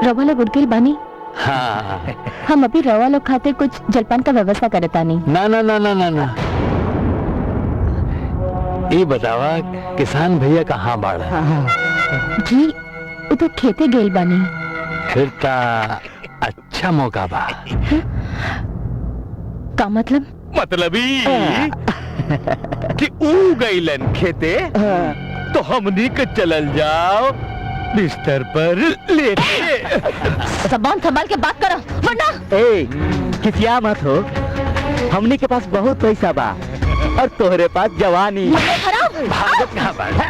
रवा लोग उठ गई बानी। हाँ हम अभी रवा लोग खाते कुछ जलपान का व्यवस्था करता नहीं। ना ना ना ना ना ना ये बतावा किसान भैया कहाँ बाड़ा? जी वो तो खेते गेल बानी। फिर ता अच्छा मौका बा। का मतलब? मतलब कि ऊ गईलन खेते तो हमनी के चलल जाओ बिस्तर पर लेटे। जबान संभाल के बात करो वरना। किसिया मत हो, हमनी के पास बहुत पैसा बा और तोहरे पास जवानी। भागत कहाँ बाड़ा?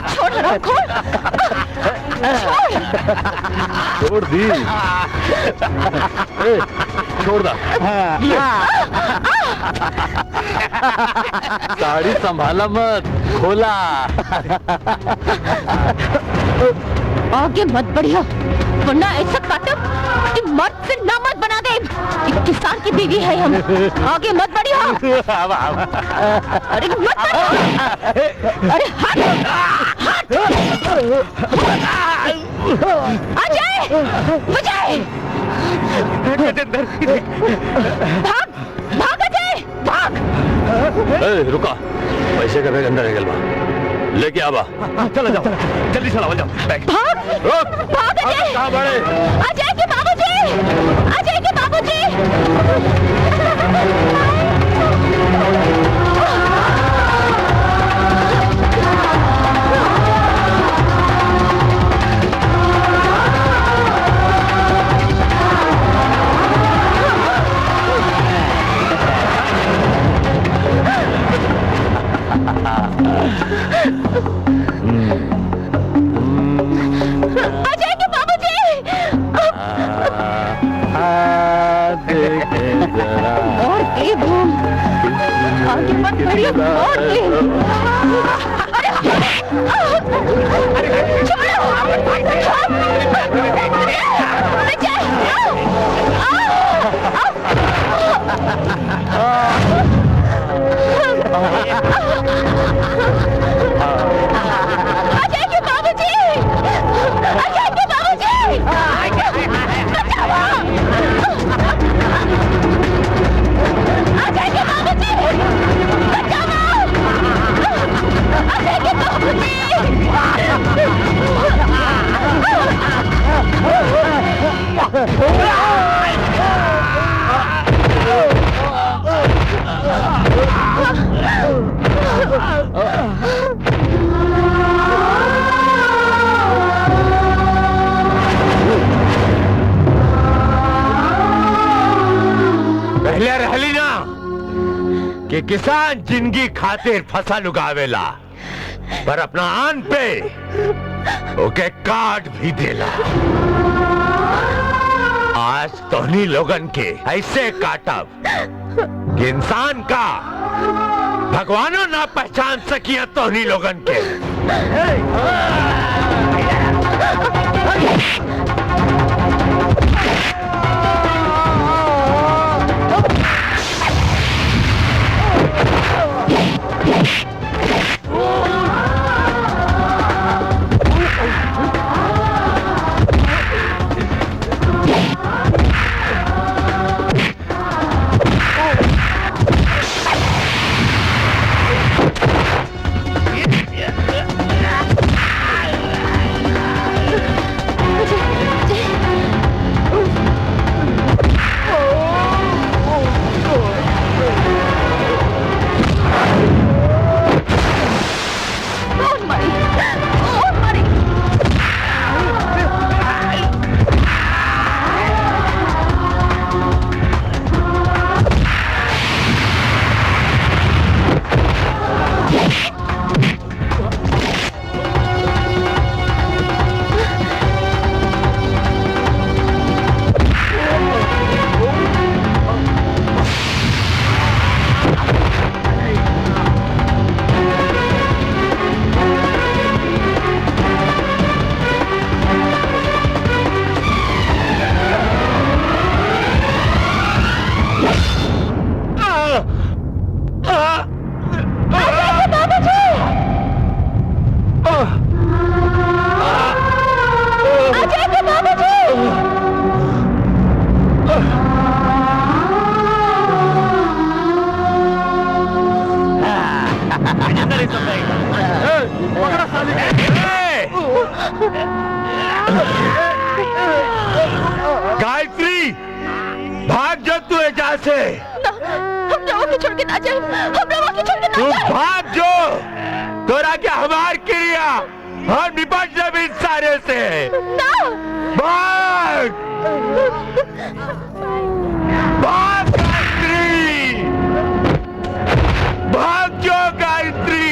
छोड़ रहा खोल। छोड़ दी। छोड़ दा। साड़ी संभाला मत, खोला। आगे मत बढ़िया वरना ऐसा काटब कि मर्द से नामर्द बना दे। एक किसान की बीवी है हम। आगे मत बढ़िया। अरे मत बढ़िया। अरे हट अजय विजय भाग भाग अजय भाग। रुका, पैसे का बैग अंदर है गलबा, लेके आवा। चलो जाओ, जल्दी चलाओ जाओ। भाग रुक। भाग अजय। कहाँ बड़े? अजय के बाबूजी, अजय के बाबूजी। अजय के बाबूजी। और तेज घूम, आगे मत बढ़िए, और तेज। अरे छोड़ो। विजय, अजय के बाबूजी, अजय के बाबूजी, बचाओ। अजय के बाबूजी, बचाओ। अजय के बाबूजी। पहले रहली ना कि किसान जिंदगी खातिर फसल उगावेला पर अपना आन पे ओके काट भी देला। आज तोहनी लोगन के ऐसे काटब कि इंसान का भगवानों ना पहचान सकिया तोहनी लोगन के। मुझे गायत्री, भाग जो तू एजा से। हम लोगों की छोड़ के ना जाए, हम लोगों की छोड़ के तू ना जाए। भाग जो, तोरा क्या हमार क्रिया, हम निपट जब इस सारे से। ना भाग भाग गायत्री, भाग जो गायत्री।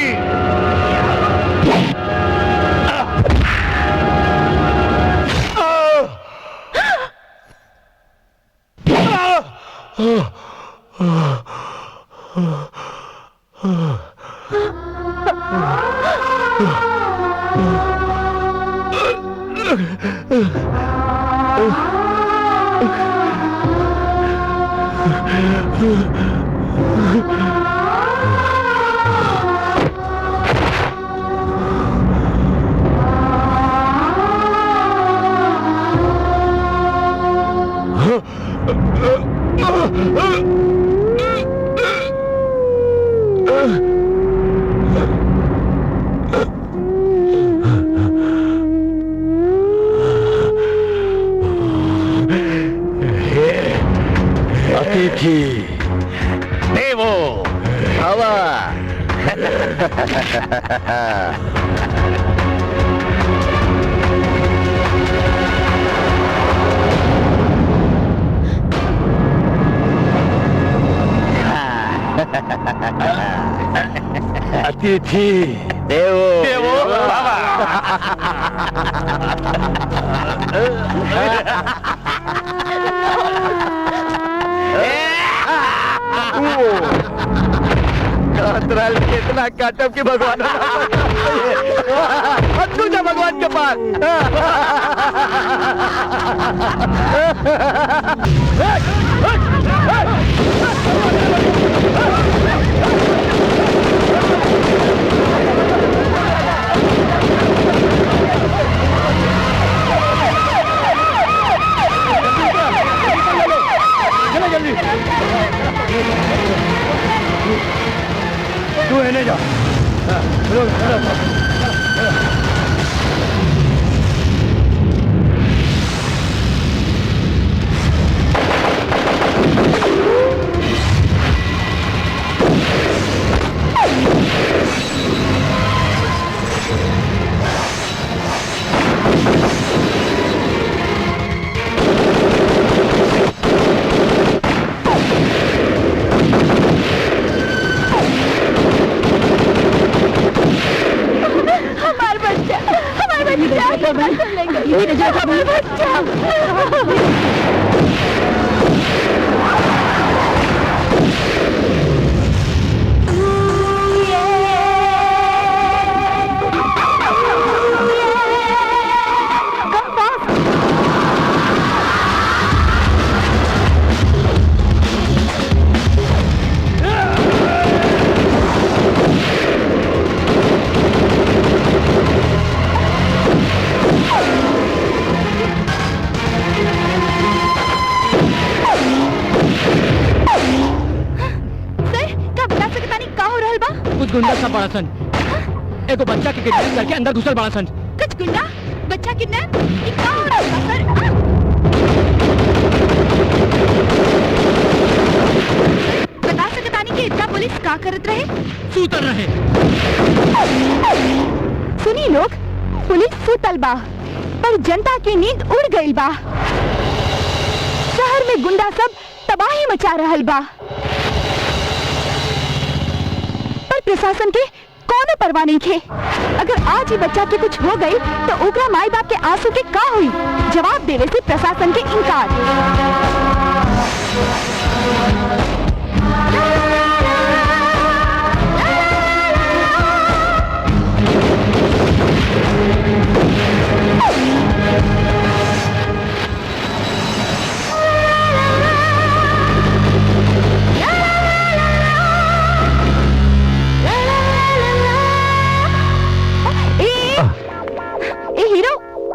अतिथि देवो हवा। अतिथि देवो देवो कातराल कितना काटब के भगवान तू जा भगवान के पास। जल्दी तू है जा। गुंडा सब बड़ा सन एगो बच्चा के किडनैप करके अंदर घुसल बड़ा सन। कुछ गुंडा बच्चा किडनैप ये क्या हो रहा है सर? बता सकता नहीं कि इतना पुलिस का करत रहे? सूतर रहे। सुनी लोग, पुलिस सूतल बा पर जनता की नींद उड़ गई बा। शहर में गुंडा सब तबाही मचा रहल बा पर प्रशासन के कौनो परवाह नहीं खे। अगर आज ही बच्चा के कुछ हो गई तो ओकरा माई बाप के आंसू के का हुई? जवाब देवे से प्रशासन के इनकार।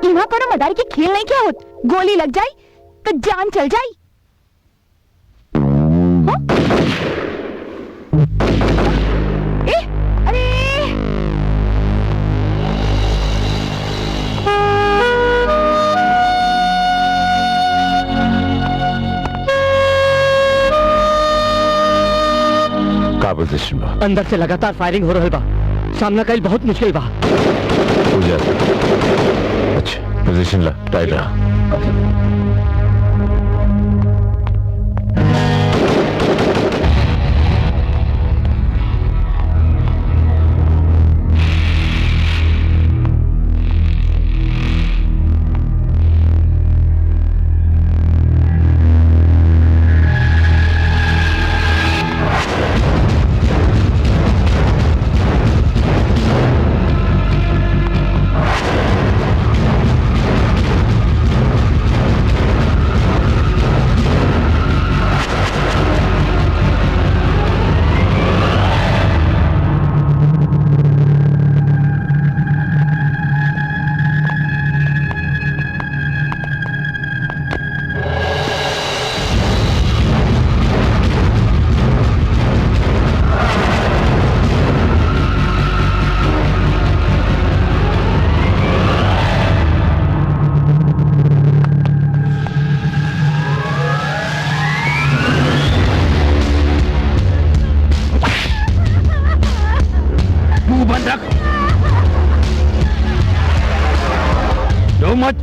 यहाँ पर मदारी की खेल नहीं क्या होत? गोली लग जाई तो जान चल जाई। अरे पोजीशन बा? अंदर से लगातार फायरिंग हो रहल बा। सामना कईल बहुत मुश्किल बा। पूजा अच्छा पोजीशन ला, टाइट रहा।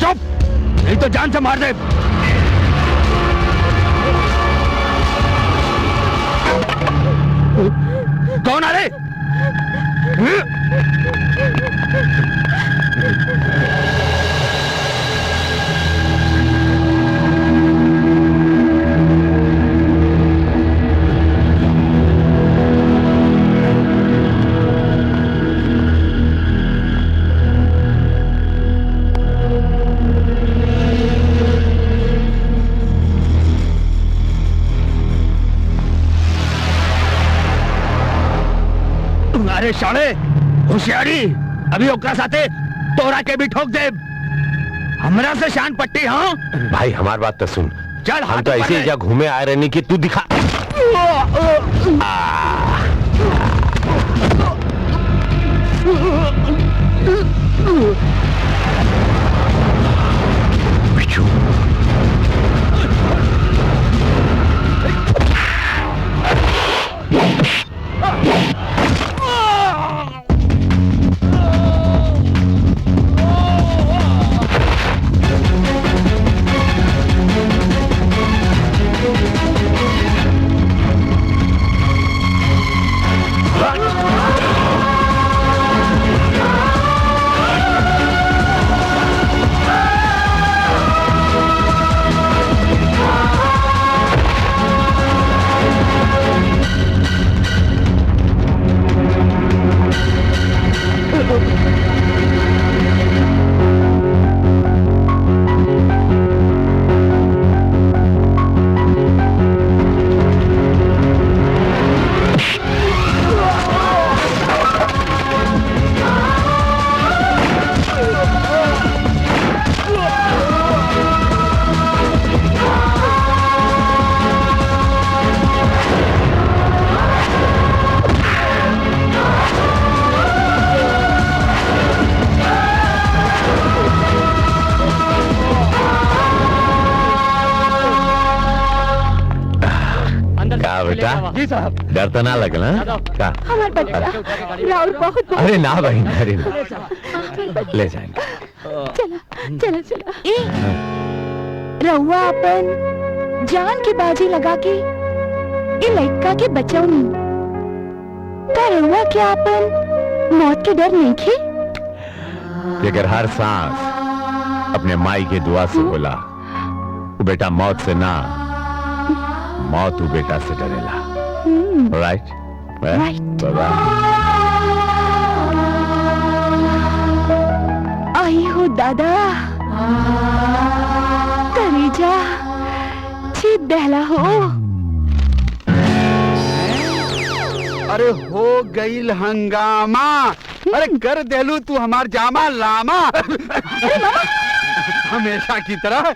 चुप, नहीं तो जान से मार दे। कौन आ रहे? अरे शाणे, होशियारी, अभी ओकरा साथे तोरा के भी ठोक दे। हमरा से शान पट्टी। हाँ भाई हमार बात तो सुन। चल हम तो ऐसे ही घूमे आए रहने की, तू दिखा। जी साहब। डर तो ना लगना क्या? हमारे बच्चा राहुल बहुत अरे ना भाई, अरे ना, ले जाएंगे। चला चला चला। ए रहुआ अपन जान की बाजी लगा के ये लड़का के बचाऊनी का रहुआ क्या अपन मौत के डर नहीं थे? अगर हर सांस अपने माई के दुआ से बोला, वो बेटा मौत से ना, मौत वो बेटा से डरेला। Right right. आई हो दादा, कलेजा चीप दहला हो। अरे हो गईल हंगामा। अरे कर देलू तू हमार जामा लामा। हमेशा की तरह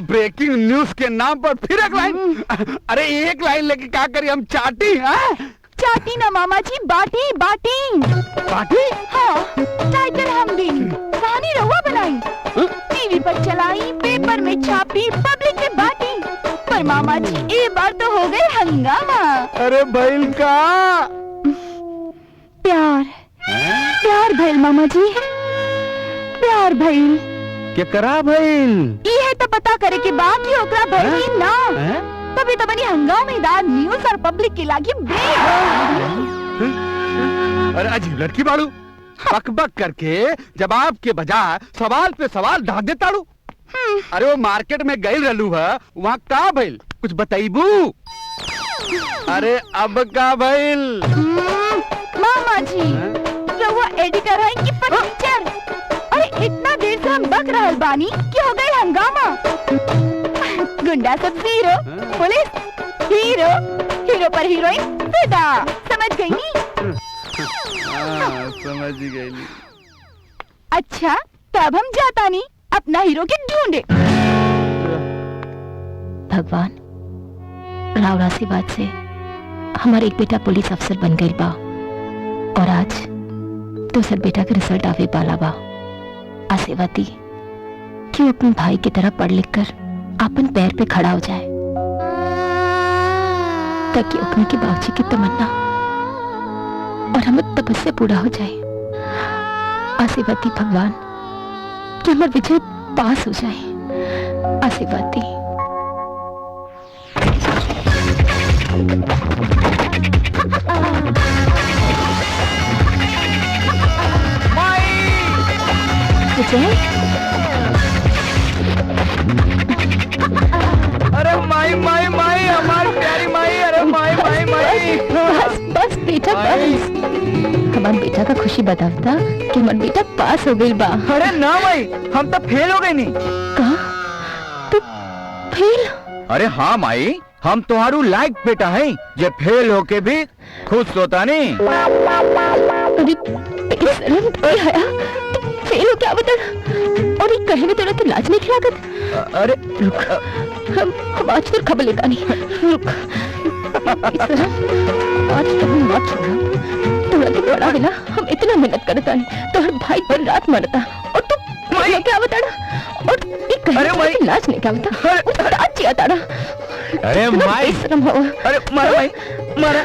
ब्रेकिंग न्यूज के नाम पर फिर एक लाइन। अरे एक लाइन लेके क्या करी हम, चाटी हैं? चाटी ना मामा जी, बाटी बाटी बाटी। हाँ, टाइटल हम दी, कहानी रहुआ बनाई, टीवी पर चलाई, पेपर में छापी, पब्लिक में बांटी, पर मामा जी, एक बार तो हो गए हंगामा। अरे भइल का प्यार प्यार भइल मामा जी, प्यार भइल। क्या करा भइल? ये है तो पता करे के बाद कि ओकरा भइल ना, तभी तो बनी हंगामेदार न्यूज़ और पब्लिक की लागी अरे अजीब लड़की बाड़ू, बक बक करके जवाब के बजाय सवाल पे सवाल ढा दे ताड़ू। अरे वो मार्केट में गई रहलू है, वहाँ का भइल कुछ बताइबू? अरे अब का भइल? मामा जी, रउआ एडिटर है कि फर्नीचर? अरे इतना देर से हम बक रहल बानी कि हो गए हंगामा। गुंडा सब जीरो, पुलिस हीरो, हीरो पर हीरोइन फिदा, समझ गई नी? समझ गई। अच्छा तब हम जाता नहीं अपना हीरो के ढूंढे। भगवान, राव आशीर्वाद से हमारे एक बेटा पुलिस अफसर बन गई बा और आज दूसर बेटा का रिजल्ट आवे वाला बा। आशीर्वाद दी कि वो अपने भाई की तरह पढ़ लिख कर अपन पैर पे खड़ा हो जाए, ताकि उकने के बाबूजी की तमन्ना और हमें तपस्या पूरा हो जाए। आशीर्वाद दी भगवान कि हमारा विजय पास हो जाए। आशीर्वाद दी। विजय, अरे माई माई माई, हमारी प्यारी माई, अरे माई माई माई। बस बस बेटा बस। हमारे बेटा का खुशी बताता कि हमारा बेटा पास हो गई बा। अरे ना भाई, हम तो फेल हो गए नहीं। कहा? तो फेल? अरे हाँ माई, हम तुम्हारू लायक बेटा है, जो फेल होके भी खुश होता नहीं। अरे शर्म नहीं आया? तो फेल हो क्या बता? और ये कहे में तेरा तो लाज नहीं खिलागत? अरे रुक, हम आज तो खबर लेता नहीं। रुक, आज तो हम मत छोड़ा। तोरा तो बड़ा मिला, हम इतना मेहनत करता नहीं, तो हर भाई दिन रात मरता, और तू क्या बता? और ये कहे में लाज नहीं क्या बता? आज जिया तारा। अरे माई, अरे मारा भाई, मारा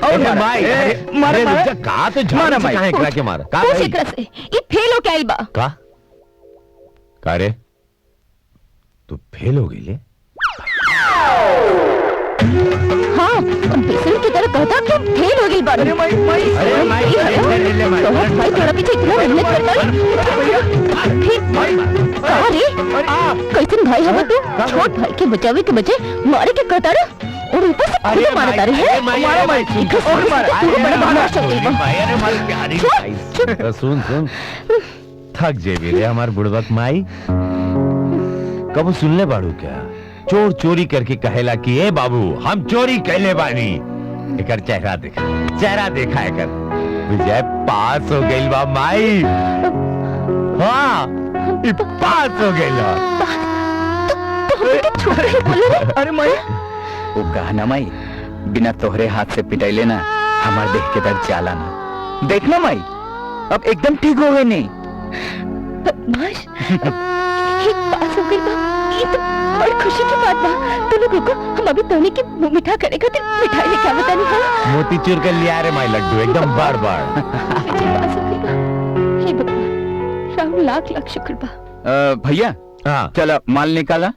अरे माई, अरे रुक जा, कहा तो झाड़ से कहाँ एकरा के मारा? कहा कुछ एकरा से ये फेल हो क्या आइल बा? का रे, तू फेल हो गई ले? हाँ, बेसन की तरह कहता कि फेल हो गई बात। अरे माई, अरे माई, भाई थोड़ा पीछे इतना मेहनत करता है। कैसे भाई हम तू छोट भाई के बचावे के बचे मारे के कहता रहा और ऊपर से खुद मारता रहे हैं। मारा भाई, सुन सुन, थक जेबी रे हमार बुड़बक माई। कबू सुनले बाड़ू क्या? चोर चोरी करके कहेला कि ए बाबू हम चोरी कैले बानी। एकर चेहरा देखा, चेहरा देखा एकर। विजय पास हो गई बा माई। हाँ, पास हो गई। अरे माई, वो कहा ना माई, बिना तोहरे हाथ से पिटाई लेना हमारे देख के दर्द जाला ना। देखना माई, अब एकदम ठीक हो गए नहीं। बदमाश, ये पास हो गई बा, ये तो बड़ी खुशी की बात बा। तो लोग रुको, हम अभी तोने की मुंह मीठा करेगा तो मिठाई ले क्या बतानी? हाँ, मोतीचूर कर लिया रे माई लड्डू, एकदम बार बार। पास हो गई बा। हे भगवान, राम लाख लाख शुक्र बा। भैया, हाँ चलो माल निकाला।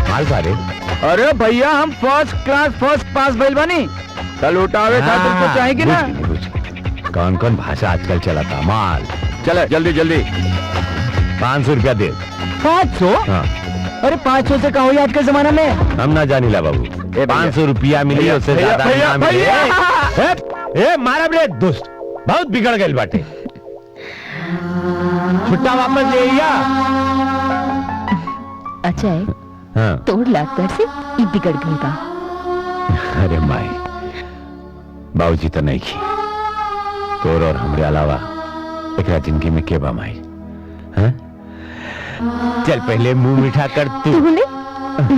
माल बारे? अरे भैया, हम फर्स्ट क्लास फर्स्ट पास भइल बानी। कल उठावे खातिर तो चाहेगी ना? कौन कौन भाषा आजकल चलाता? माल चले जल्दी जल्दी। 500 रुपया दे। 500? हाँ। अरे 500 से कहो आज के जमाना में? हम ना जानी ला बाबू, 500 रुपया मिली, उससे ज्यादा ना मिली। ए मारा बड़े दुष्ट, बहुत बिगड़ गए बाटे। छुट्टा वापस ले लिया। अजय, हाँ। तोड़ लाकर से ये बिगड़ गई बा। अरे माई, बाबूजी तो नहीं की, तोर और हमरे अलावा एकरा जिंदगी में के बा माई? हाँ? चल पहले मुंह मीठा कर तू।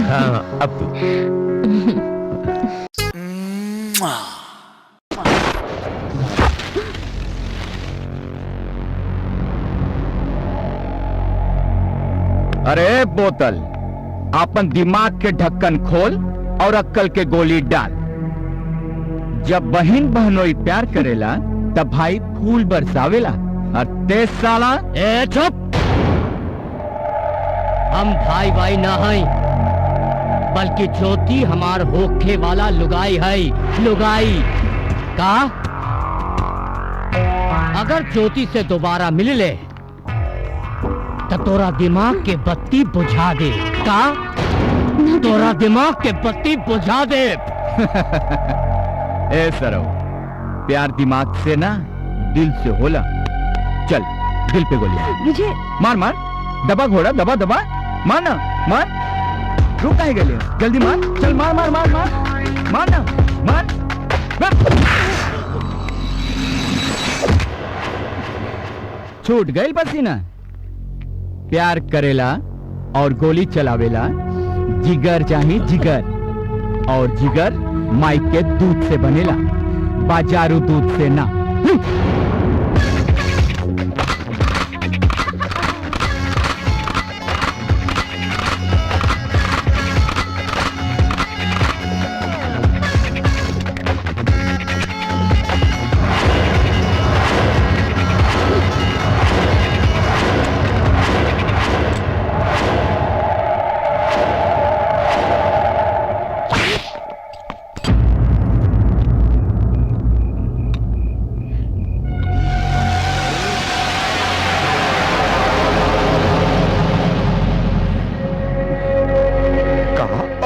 हाँ, अब तू। अरे बोतल, अपन दिमाग के ढक्कन खोल और अक्कल के गोली डाल। जब बहन बहनोई प्यार करेला तब भाई फूल बरसावेला, और तेज साला ए चुप! हम भाई भाई ना हई, बल्कि ज्योति हमार होखे वाला लुगाई है। लुगाई का अगर ज्योति से दोबारा मिल ले तो तोरा दिमाग के बत्ती बुझा दे। का तोरा दिमाग के बत्ती बुझा दे। ए सरो, प्यार दिमाग से ना दिल से होला। चल दिल पे गोली मार। मुझे मार मार, दबा घोड़ा, दबा दबा, मार ना, मार। रुक काहे गले, जल्दी मार। चल मार मार मार मार मार ना, मार, मार। छूट गई पसीना। प्यार करेला और गोली चलावेला जिगर चाही जिगर, और जिगर माई के दूध से बनेला, बाजारू दूध से ना।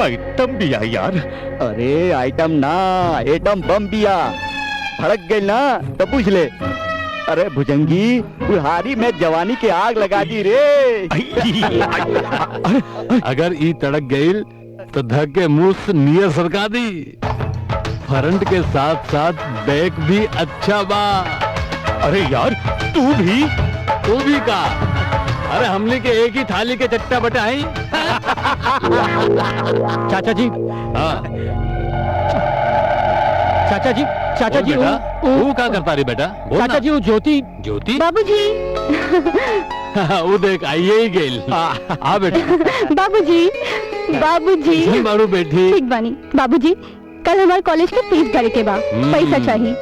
आइटम भी आई यार। अरे आइटम ना, एटम बम बिया। भड़क गई ना तो पूछ ले। अरे भुजंगी, बुढ़ारी में जवानी के आग लगा दी रे। अगर ई तड़क गई तो धक्के मुंह से नियर सरका दी। फ्रंट के साथ साथ बैक भी अच्छा बा। अरे यार तू भी का। अरे हमने के एक ही थाली के चट्टा बटा है। चाचा जी, हाँ चाचा जी, चाचा जी, वो क्या करता रही बेटा? चाचा जी, वो ज्योति। ज्योति? बाबूजी। वो देख आइए ही गेल। आ बेटा। बाबूजी, बाबूजी। बारू बेटी। ठीक बानी बाबूजी। कल हमारे कॉलेज के फीस भरे के बा, पैसा चाहिए।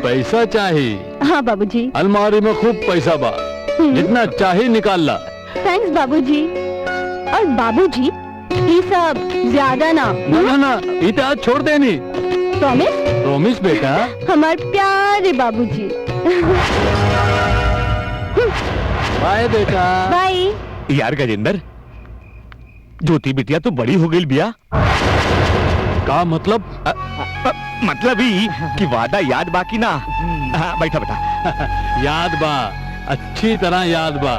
पैसा चाहिए? हाँ बाबूजी। अलमारी में खूब पैसा बा, जितना चाहिए निकाल ला। थैंक्स बाबूजी। और बाबूजी, ये सब ज्यादा ना। ना इते आज छोड़ देनी। प्रॉमिस? प्रॉमिस बेटा। हमारे प्यारे बाबूजी। बाय बेटा। बाय। यार गजेंद्र, ज्योति बिटिया तो बड़ी हो गई बिया। का मतलब? मतलब ही कि वादा याद बाकी ना। बैठा बेटा। याद बा, अच्छी तरह याद बा।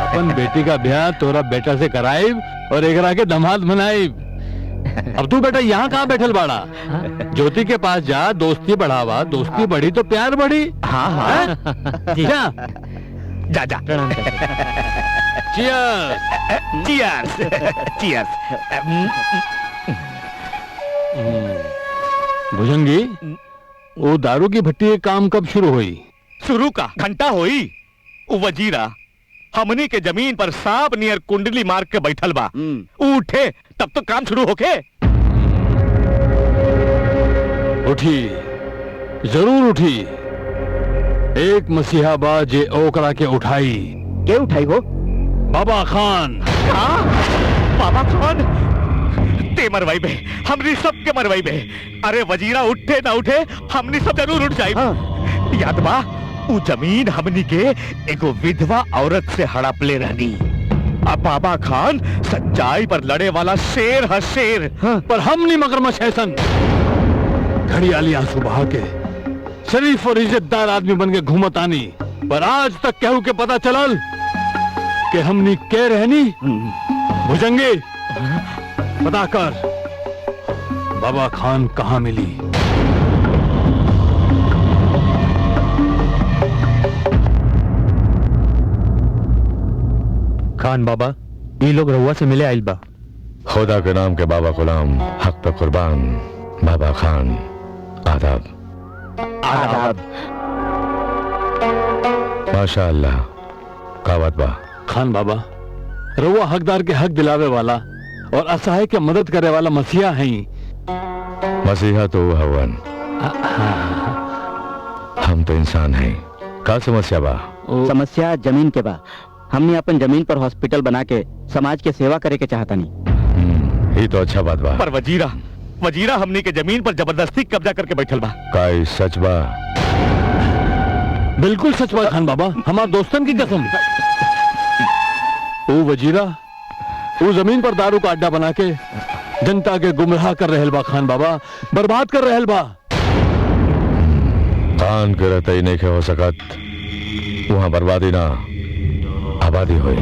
अपन बेटी का ब्याह तोरा बेटा से कराइब और एकरा के दामाद बनाइब। अब तू बेटा यहाँ कहाँ बैठल बाड़ा? ज्योति के पास जा, दोस्ती बढ़ावा। दोस्ती बढ़ी तो प्यार बढ़ी। हाँ हाँ जी हाँ। जा जा। Cheers! Cheers! Cheers! भुजंगी, वो दारू की भट्टी के काम कब शुरू हुई? शुरू का घंटा होई। वो वजीरा हमनी के जमीन पर सांप नियर कुंडली मार के बैठल बा। उठे तब तो काम शुरू होके। उठी, जरूर उठी। एक मसीहा बा जे ओकरा के उठाई। के उठाई हो? बाबा खान। हाँ? बाबा खान ते मरवाई बे, हमनी सब के मरवाई बे। अरे वजीरा उठे ना उठे, हमनी सब जरूर उठ जाए। हाँ। याद बा वो जमीन हमनी के एगो विधवा औरत से हड़प ले रहनी। अब बाबा खान सच्चाई पर लड़े वाला शेर है शेर। हाँ। पर हम नहीं मगरमच्छ हैसन। घड़ियाली आंसू बहा के शरीफ और इज्जतदार आदमी बन के घूमत आनी, पर आज तक केहू के पता चलल कि हमनी के रहनी। भुजंगी, पता कर बाबा खान कहाँ मिली। खान बाबा, ये लोग रहुआ से मिले आइल बा। खुदा के नाम के बाबा गुलाम, हक पे कुर्बान, बाबा खान, आदाब। आदाब। माशा अल्लाह, का बात बा? खान बाबा, रउआ हकदार के हक दिलावे वाला और असहाय के मदद करे वाला मसीहा हैं। मसीहा तो वो हवन, हम तो इंसान हैं। का समस्या बा? समस्या जमीन के बा। हमने अपन जमीन पर हॉस्पिटल बना के समाज के सेवा करे के चाहता नहीं। ये तो अच्छा बात बा। पर वजीरा हमनी के जमीन पर जबरदस्ती कब्जा करके बैठल बा। का ई सच बा? बिल्कुल सच बा खान बाबा, हमार दोस्तन की कसम। वो वजीरा वो जमीन पर दारू का अड्डा बना के जनता के गुमराह कर रहल बा खान बाबा, बर्बाद कर रहल बा। कान के रहते ही नहीं हो सकत, वहां बर्बादी ना आबादी होई।